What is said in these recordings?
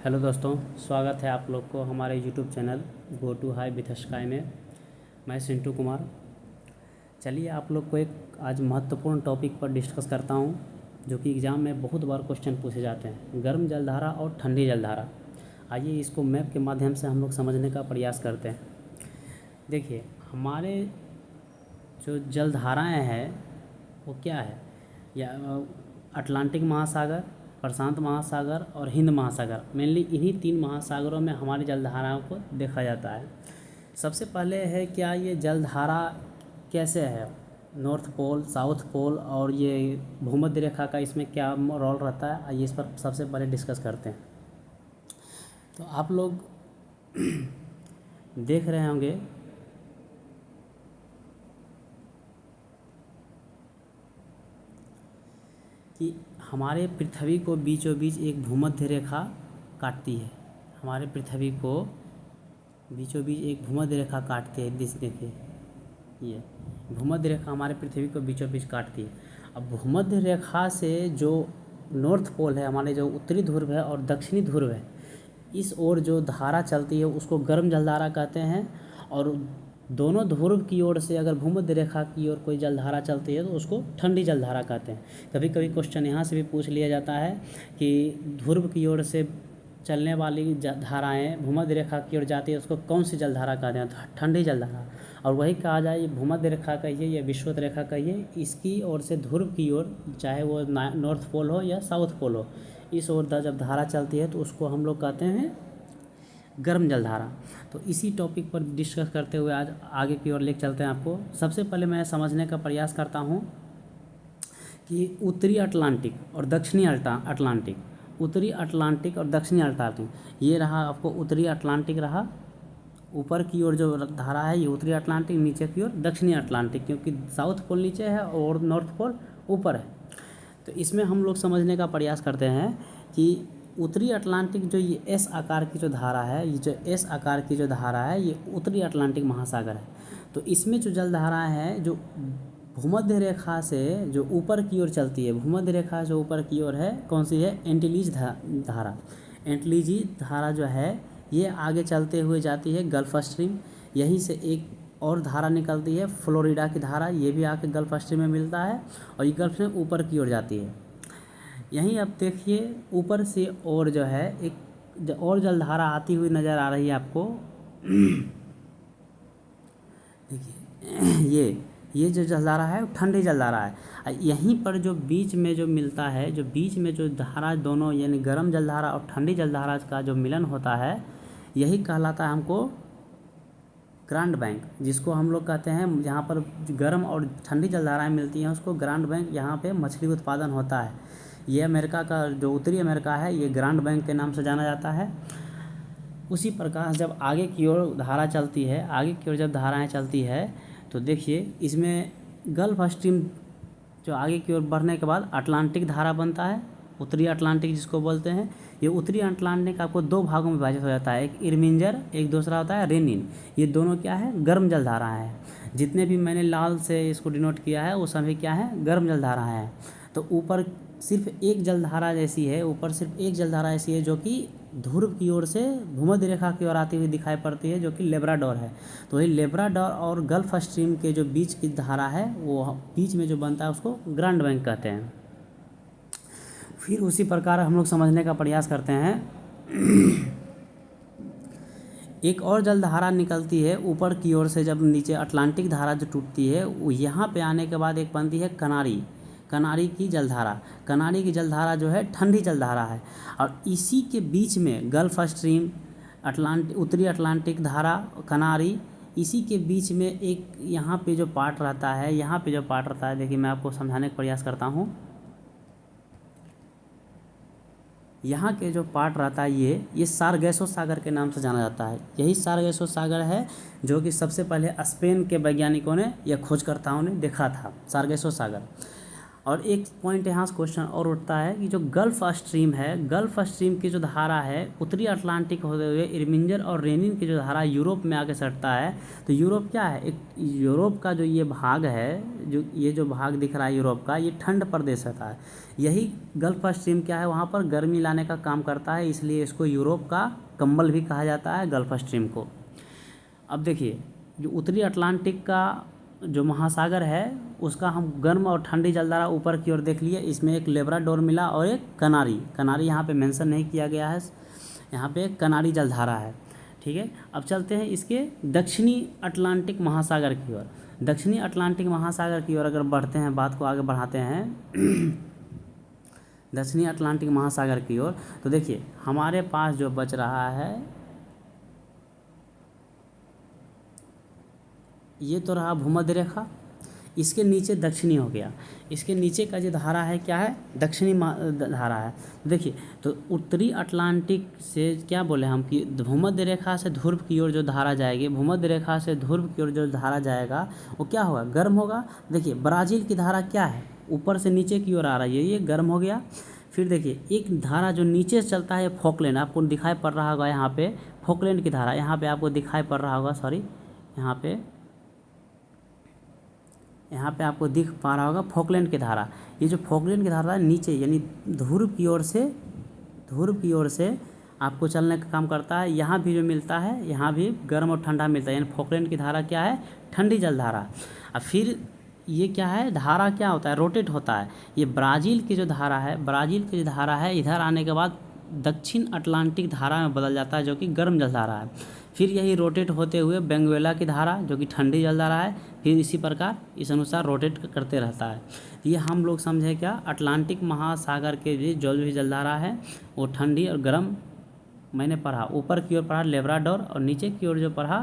Hello दोस्तों, स्वागत है आप लोग को हमारे YouTube channel go to high with sky में। मैं सिंटू कुमार। चलिए आप लोग को एक आज महत्वपूर्ण टॉपिक पर डिस्कस करता हूं, जो कि एग्ज़ाम में बहुत बार क्वेश्चन पूछे जाते हैं, गर्म जलधारा और ठंडी जलधारा। आइए इसको मैप के माध्यम से हम लोग समझने का प्रयास करते हैं। देखिए, हमारे जो जलधाराएँ हैं वो क्या है, या अटलांटिक महासागर, प्रशांत महासागर और हिंद महासागर, मेनली इन्हीं तीन महासागरों में हमारी जलधाराओं को देखा जाता है। सबसे पहले है क्या, ये जलधारा कैसे है, नॉर्थ पोल, साउथ पोल और ये भूमध्य रेखा का इसमें क्या रोल रहता है, आइए इस पर सबसे पहले डिस्कस करते हैं। तो आप लोग देख रहे होंगे कि हमारे पृथ्वी को बीचों बीच एक भूमध्य रेखा काटती है। हमारे पृथ्वी को बीचों बीच एक भूमध्य रेखा काटती है। देखिए, ये भूमध्य रेखा हमारे पृथ्वी को बीचों बीच काटती है। अब भूमध्य रेखा से जो नॉर्थ पोल है, हमारे जो उत्तरी ध्रुव है और दक्षिणी ध्रुव है, इस ओर जो धारा चलती है उसको गर्म जलधारा कहते हैं। और दोनों ध्रुव की ओर से अगर भूमध्य रेखा की ओर कोई जलधारा चलती है तो उसको ठंडी जलधारा कहते हैं। कभी कभी क्वेश्चन यहाँ से भी पूछ लिया जाता है कि ध्रुव की ओर से चलने वाली धाराएँ भूमध्य रेखा की ओर जाती है, उसको कौन सी जलधारा कहते हैं, तो ठंडी जलधारा। और वही कहा जाए, ये भूमध्य रेखा कहिए या विषुवत रेखा कहिए, इसकी ओर से ध्रुव की ओर, चाहे वो नॉर्थ पोल हो या साउथ पोल हो, इस ओर जब धारा चलती है तो उसको हम लोग कहते हैं गर्म जलधारा। तो इसी टॉपिक पर डिस्कस करते हुए आज आगे की ओर लेकर चलते हैं आपको। सबसे पहले मैं समझने का प्रयास करता हूँ कि उत्तरी अटलांटिक और दक्षिणी अटलांटिक, उत्तरी अटलांटिक और दक्षिणी अटलांटिक, ये रहा आपको उत्तरी अटलांटिक रहा, ऊपर की ओर जो धारा है ये उत्तरी अटलांटिक, नीचे की ओर दक्षिणी अटलांटिक, क्योंकि साउथ पोल नीचे है और नॉर्थ पोल ऊपर है। तो इसमें हम लोग समझने का प्रयास करते हैं कि उत्तरी अटलांटिक जो ये एस आकार की जो धारा है, ये जो एस आकार की जो धारा है, ये उत्तरी अटलांटिक महासागर है। तो इसमें जो जलधारा है जो भूमध्य रेखा से जो ऊपर की ओर चलती है, भूमध्य रेखा से ऊपर की ओर है, कौन सी है, एंटीलीज धारा। एंटीलीज धारा जो है ये आगे चलते हुए जाती है गल्फ स्ट्रीम, यहीं से एक और धारा निकलती है फ्लोरिडा की धारा, ये भी आके गल्फ स्ट्रीम में मिलता है और ये गल्फ में ऊपर की ओर जाती है। यहीं अब देखिए ऊपर से और जो है एक और जलधारा आती हुई नज़र आ रही है आपको। देखिए, ये जो जलधारा है वो ठंडी जलधारा है। यहीं पर जो बीच में जो मिलता है, जो बीच में जो धारा दोनों यानी गर्म जलधारा और ठंडी जलधारा का जो मिलन होता है, यही कहलाता है हमको ग्रांड बैंक, जिसको हम लोग कहते हैं, जहाँ पर गर्म और ठंडी जलधाराएँ मिलती हैं उसको ग्रांड बैंक, यहाँ पे मछली उत्पादन होता है। ये अमेरिका का जो उत्तरी अमेरिका है, ये ग्रांड बैंक के नाम से जाना जाता है। उसी प्रकार जब आगे की ओर धारा चलती है, आगे की ओर जब धाराएँ चलती है तो देखिए इसमें गल्फ स्ट्रीम जो आगे की ओर बढ़ने के बाद अटलांटिक धारा बनता है, उत्तरी अटलांटिक जिसको बोलते हैं। ये उत्तरी अटलांटिक आपको दो भागों में विभाजित हो जाता है, एक इरमिंजर, एक दूसरा होता है रेनिन। ये दोनों क्या है, गर्म जलधारा है। जितने भी मैंने लाल से इसको डिनोट किया है वो सभी क्या है, गर्म जलधारा है। तो ऊपर सिर्फ एक जलधारा जैसी है, ऊपर सिर्फ एक जलधारा ऐसी है जो कि ध्रुव की ओर से भूमध्य रेखा की ओर आती हुई दिखाई पड़ती है, जो कि लेब्राडोर है। तो ये लेब्राडोर और गल्फ स्ट्रीम के जो बीच की धारा है, वो बीच में जो बनता है उसको ग्रांड बैंक कहते हैं। फिर उसी प्रकार हम लोग समझने का प्रयास करते हैं। एक और जलधारा निकलती है ऊपर की ओर से, जब नीचे अटलांटिक धारा जो टूटती है, वो यहाँ पे आने के बाद एक बनती है कनारी की जलधारा। कनारी की जलधारा जो है ठंडी जलधारा है। और इसी के बीच में गल्फ स्ट्रीम, उत्तरी अटलांटिक धारा, कनारी, इसी के बीच में एक यहाँ पे जो पार्ट रहता है, देखिए मैं आपको समझाने का प्रयास करता हूँ। यहाँ के जो पार्ट रहता है ये सारगैसो सागर के नाम से जाना जाता है। यही सारगैसो सागर है जो कि सबसे पहले स्पेन के वैज्ञानिकों ने या खोजकर्ताओं ने देखा था, सारगैसो सागर। और एक पॉइंट यहाँ से क्वेश्चन और उठता है कि जो गल्फ स्ट्रीम है, गल्फ स्ट्रीम की जो धारा है उत्तरी अटलांटिक होते हुए इरमिंजर और रेनिन की जो धारा यूरोप में आके सटता है। तो यूरोप क्या है, एक यूरोप का जो ये भाग है, जो ये जो भाग दिख रहा है यूरोप का, ये ठंड प्रदेश रहता है। यही गल्फ स्ट्रीम क्या है, वहाँ पर गर्मी लाने का काम करता है, इसलिए इसको यूरोप का कंबल भी कहा जाता है गल्फ स्ट्रीम को। अब देखिए, जो उत्तरी अटलांटिक का जो महासागर है उसका हम गर्म और ठंडी जलधारा ऊपर की ओर देख लिए। इसमें एक लेब्राडोर मिला और एक कनारी यहाँ पे मेंशन नहीं किया गया है, यहाँ पे एक कनारी जलधारा है। ठीक है, अब चलते हैं इसके दक्षिणी अटलांटिक महासागर की ओर। दक्षिणी अटलांटिक महासागर की ओर अगर बढ़ते हैं, बात को आगे बढ़ाते हैं दक्षिणी अटलांटिक महासागर की ओर, तो देखिए हमारे पास जो बच रहा है ये तो रहा भूमध्य रेखा, इसके नीचे दक्षिणी हो गया, इसके नीचे का जो धारा है क्या है, दक्षिणी धारा है। देखिए, तो उत्तरी अटलांटिक से क्या बोले हम कि भूमध्य रेखा से ध्रुव की ओर जो धारा जाएगी, भूमध्य रेखा से ध्रुव की ओर जो धारा जाएगा वो क्या होगा, गर्म होगा। देखिए ब्राज़ील की धारा क्या है, ऊपर से नीचे की ओर आ रही है, ये गर्म हो गया। फिर देखिए एक धारा जो नीचे से चलता है फॉकलैंड, आपको दिखाई पड़ रहा होगा यहाँ पे फॉकलैंड की धारा, यहाँ पे आपको दिखाई पड़ रहा होगा, सॉरी यहाँ पे आपको दिख पा रहा होगा फॉकलैंड की धारा। ये जो फॉकलैंड की धारा है नीचे यानी ध्रुव की ओर से आपको चलने का काम करता है। यहाँ भी जो मिलता है, यहाँ भी गर्म और ठंडा मिलता है, यानी फॉकलैंड की धारा क्या है, ठंडी जलधारा। अब फिर ये क्या है, धारा क्या होता है, रोटेट होता है। ये ब्राज़ील की जो धारा है, इधर आने के बाद दक्षिण अटलांटिक धारा में बदल जाता है जो कि गर्म जलधारा है। फिर यही रोटेट होते हुए बेंगुएला की धारा जो कि ठंडी जलधारा है, फिर इसी प्रकार इस अनुसार रोटेट करते रहता है। ये हम लोग समझे क्या, अटलांटिक महासागर के जो भी जलधारा है वो ठंडी और गर्म मैंने पढ़ा। ऊपर की ओर पढ़ा लेब्राडोर और नीचे की ओर जो पढ़ा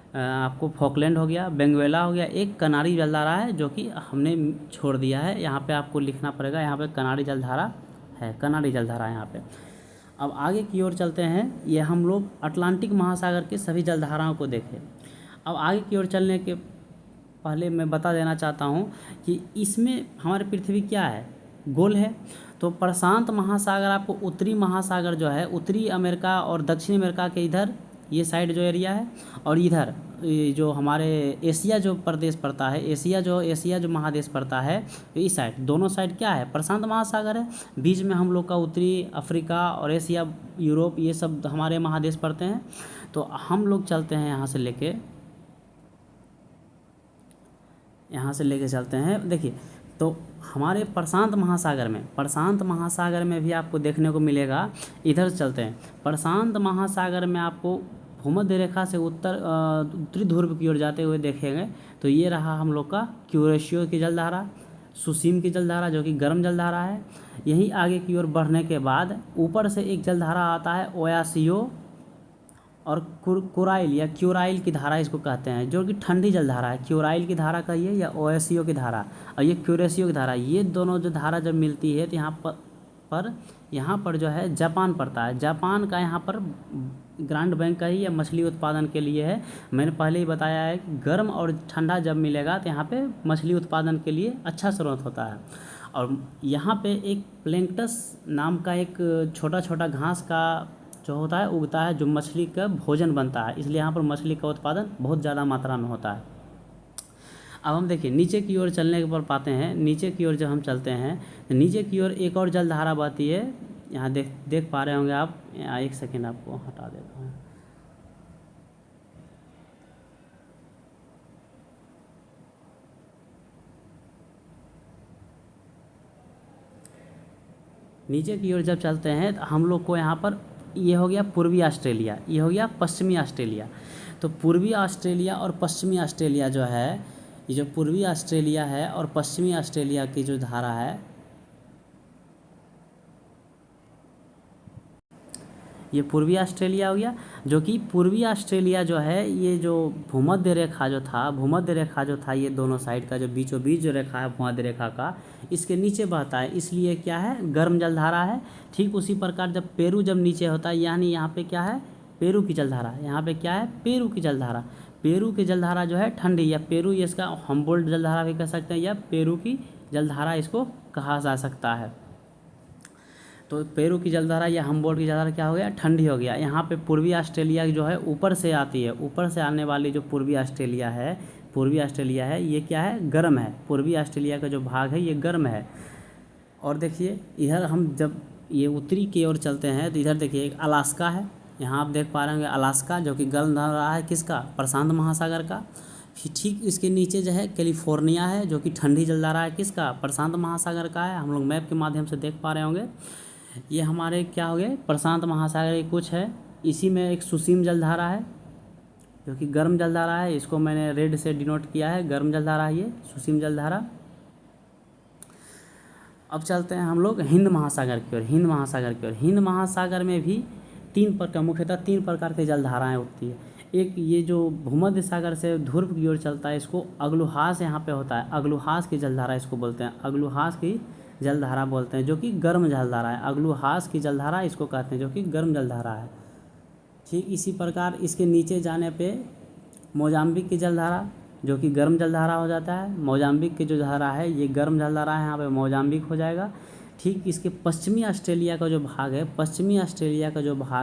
आपको फॉकलैंड हो गया, बेंगुएला हो गया। एक कनारी जलधारा है जो कि हमने छोड़ दिया है, यहाँ पे आपको लिखना पड़ेगा, यहाँ पे कनारी जलधारा है, कनारी जलधारा यहाँ पे। अब आगे की ओर चलते हैं, ये हम लोग अटलांटिक महासागर के सभी जलधाराओं को देखें। अब आगे की ओर चलने के पहले मैं बता देना चाहता हूँ कि इसमें हमारी पृथ्वी क्या है, गोल है। तो प्रशांत महासागर आपको उत्तरी महासागर जो है, उत्तरी अमेरिका और दक्षिण अमेरिका के इधर ये साइड जो एरिया है, और इधर जो हमारे एशिया जो प्रदेश पड़ता है, एशिया जो महादेश पड़ता है, तो इस साइड दोनों साइड क्या है, प्रशांत महासागर है। बीच में हम लोग का उत्तरी अफ्रीका और एशिया, यूरोप, ये सब हमारे महादेश पड़ते हैं। तो हम लोग चलते हैं यहाँ से लेके चलते हैं। देखिए, तो हमारे प्रशांत महासागर में भी आपको देखने को मिलेगा। इधर चलते हैं, प्रशांत महासागर में आपको भूमध्य रेखा से उत्तरी ध्रुव की ओर जाते हुए देखेंगे। तो ये रहा हम लोग का क्यूरेशियो की जलधारा, सुसीम की जलधारा जो कि गर्म जलधारा है। यहीं आगे की ओर बढ़ने के बाद ऊपर से एक जलधारा आता है ओयासियो और कुराइल या क्यूराइल की धारा इसको कहते हैं, जो कि ठंडी जलधारा है। क्यूराइल की धारा कहिए या ओएसियो की धारा, और ये क्यूरेशियो की धारा, ये दोनों जो धारा जब मिलती है तो यहाँ पर जो है जापान पड़ता है। जापान का यहाँ पर ग्रांड बैंक का ही या मछली उत्पादन के लिए है। मैंने पहले ही बताया है कि गर्म और ठंडा जब मिलेगा तो यहाँ पे मछली उत्पादन के लिए अच्छा स्रोत होता है। और यहाँ पे एक प्लैंक्टस नाम का एक छोटा छोटा घास का जो होता है उगता है, जो मछली का भोजन बनता है, इसलिए यहाँ पर मछली का उत्पादन बहुत ज़्यादा मात्रा में होता है। अब हम देखिए नीचे की ओर चलने के पर पाते हैं, नीचे की ओर जब हम चलते हैं तो नीचे की ओर एक और जलधारा बहती है। यहाँ देख पा रहे होंगे आप, एक सेकेंड आपको हटा देता हूँ। नीचे की ओर जब चलते हैं तो हम लोग को यहाँ पर ये हो गया पूर्वी ऑस्ट्रेलिया, ये हो गया पश्चिमी ऑस्ट्रेलिया। तो पूर्वी ऑस्ट्रेलिया और पश्चिमी ऑस्ट्रेलिया जो है, ये जो पूर्वी ऑस्ट्रेलिया है और पश्चिमी ऑस्ट्रेलिया की जो धारा है, ये पूर्वी ऑस्ट्रेलिया हो गया। जो कि पूर्वी ऑस्ट्रेलिया जो है, ये जो भूमध्य रेखा जो था ये दोनों साइड का जो बीचों बीच जो रेखा है भूमध्य रेखा का, इसके नीचे बहता है, इसलिए क्या है, गर्म जलधारा है। ठीक उसी प्रकार जब पेरू जब नीचे होता है, यानी यहाँ पे क्या है, पेरू की जलधारा, यहाँ पे क्या है, पेरू की जलधारा। पेरू की जलधारा जो है ठंडी, या पेरू, ये इसका हम्बोल्ट जलधारा भी कह सकते हैं, या पेरू की जलधारा इसको कहा जा सकता है। तो पेरू की जलधारा या हम्बोल्ट की जलधारा क्या हो गया, ठंडी हो गया। यहाँ पे पूर्वी ऑस्ट्रेलिया जो है ऊपर से आती है, ऊपर से आने वाली जो पूर्वी ऑस्ट्रेलिया है ये क्या है, गर्म है। पूर्वी ऑस्ट्रेलिया का जो भाग है ये गर्म है। और देखिए इधर हम जब ये उत्तरी की ओर चलते हैं तो इधर देखिए एक अलास्का है, यहाँ आप देख पा रहे होंगे अलास्का, जो कि गर्म रहा है किसका, प्रशांत महासागर का। फिर ठीक इसके नीचे जो है कैलिफोर्निया है, जो कि ठंडी जलधारा है किसका, प्रशांत महासागर का है। हम लोग मैप के माध्यम से देख पा रहे होंगे ये हमारे क्या हो गए, प्रशांत महासागर के कुछ है। इसी में एक सुसीम जलधारा है जो कि गर्म जलधारा है, इसको मैंने रेड से डिनोट किया है, गर्म जलधारा है ये सुसीम जलधारा। अब चलते हैं हम लोग हिंद महासागर की ओर। हिंद महासागर में भी मुख्यतः तीन प्रकार की जलधाराएँ उठती है। एक ये जो भूमध्य सागर से ध्रुव की ओर चलता है, इसको अग्लुहास यहाँ पे होता है, अग्लुहास की जलधारा इसको बोलते हैं, अग्लुहास की जलधारा बोलते हैं, जो कि गर्म जलधारा है। अग्लुहास की जलधारा इसको कहते हैं, जो कि गर्म जलधारा है। ठीक इसी प्रकार इसके नीचे जाने पे मोजाम्बिक की जलधारा, जो कि गर्म जलधारा हो जाता है। मोजाम्बिक की जो धारा है ये गर्म जलधारा है, यहाँ पे मोजाम्बिक हो जाएगा। ठीक इसके पश्चिमी ऑस्ट्रेलिया का जो भाग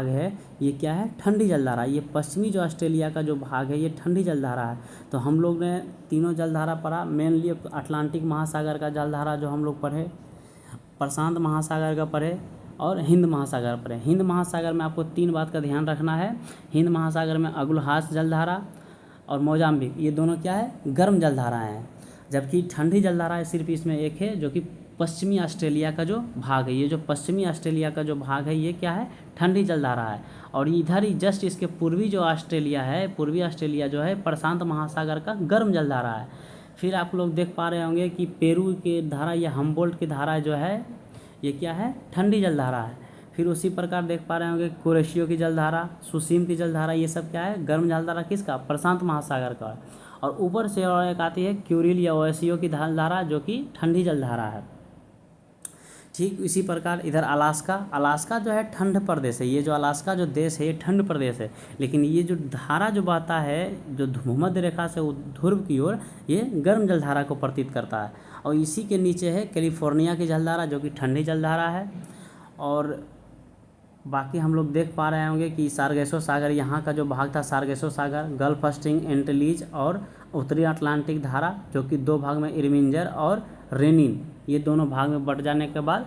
है, ये क्या है, ठंडी जलधारा। ये पश्चिमी जो ऑस्ट्रेलिया का जो भाग है ये ठंडी जलधारा है। तो हम लोग ने तीनों जलधारा पढ़ा, मेनली अटलांटिक महासागर का जलधारा जो हम लोग पढ़े, प्रशांत महासागर का पढ़े और हिंद महासागर पढ़े। हिंद महासागर में आपको तीन बात का ध्यान रखना है। हिंद महासागर में अग्लुहास जलधारा और मोजाम्बिक, ये दोनों क्या है, गर्म जलधाराएँ हैं। जबकि ठंडी जलधारा सिर्फ इसमें एक है, जो कि पश्चिमी ऑस्ट्रेलिया का जो भाग है, ये जो पश्चिमी ऑस्ट्रेलिया का जो भाग है ये क्या है, ठंडी जलधारा है। और इधर ही जस्ट इसके पूर्वी जो ऑस्ट्रेलिया है, पूर्वी ऑस्ट्रेलिया जो है प्रशांत महासागर का गर्म जलधारा है। फिर आप लोग देख पा रहे होंगे कि पेरू की धारा या हम्बोल्ट की धारा जो है ये क्या है, ठंडी जलधारा है। फिर उसी प्रकार देख पा रहे होंगे कुरेशियो की जलधारा, सुसीम की जलधारा, ये सब क्या है, गर्म जलधारा किसका, प्रशांत महासागर का। और ऊपर से और एक आती है क्यूरिल या ओएसियो की जलधारा, जो कि ठंडी जलधारा है। ठीक इसी प्रकार इधर अलास्का जो है ठंड प्रदेश है। ये जो अलास्का जो देश है ये ठंड प्रदेश है, लेकिन ये जो धारा जो बहता है जो भूमध्य रेखा से ध्रुव की ओर, ये गर्म जलधारा को प्रतीत करता है। और इसी के नीचे है कैलिफोर्निया की जलधारा, जो कि ठंडी जलधारा है। और बाकी हम लोग देख पा रहे होंगे कि सार्गेसो सागर, यहाँ का जो भाग था सार्गेसो सागर, गल्फ स्ट्रीम, एंटिलीज और उत्तरी अटलांटिक धारा, जो कि दो भाग में इरमिंजर और रेनिन, ये दोनों भाग में बट जाने के बाद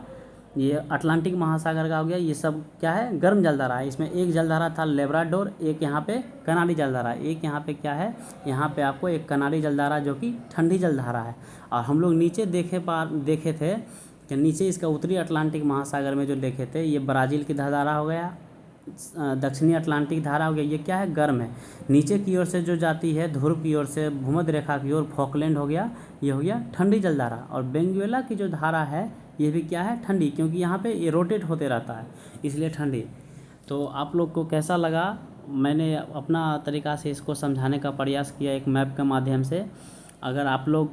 ये अटलांटिक महासागर का हो गया। ये सब क्या है, गर्म जलधारा है। इसमें एक जलधारा था लेब्राडोर, एक यहाँ पे कनाडी जलधारा, एक यहाँ पे क्या है, यहाँ पे आपको एक कनाडी जलधारा जो कि ठंडी जलधारा है। और हम लोग नीचे देखे थे कि नीचे इसका उत्तरी अटलांटिक महासागर में जो देखे थे, ये ब्राज़ील की धारा हो गया, दक्षिणी अटलांटिक धारा हो गया, ये क्या है, गर्म है। नीचे की ओर से जो जाती है ध्रुव की ओर से भूमध्य रेखा की ओर, फॉकलैंड हो गया, ये हो गया ठंडी जलधारा। और बेंगुएला की जो धारा है ये भी क्या है, ठंडी, क्योंकि यहाँ पे ये रोटेट होते रहता है इसलिए ठंडी। तो आप लोग को कैसा लगा, मैंने अपना तरीक़ा से इसको समझाने का प्रयास किया एक मैप के माध्यम से। अगर आप लोग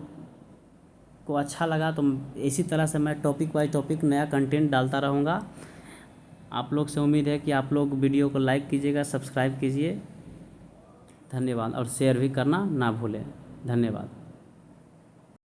को अच्छा लगा तो इसी तरह से मैं टॉपिक बाय टॉपिक नया कंटेंट डालता रहूँगा। आप लोग से उम्मीद है कि आप लोग वीडियो को लाइक कीजिएगा, सब्सक्राइब कीजिए, धन्यवाद। और शेयर भी करना ना भूलें, धन्यवाद।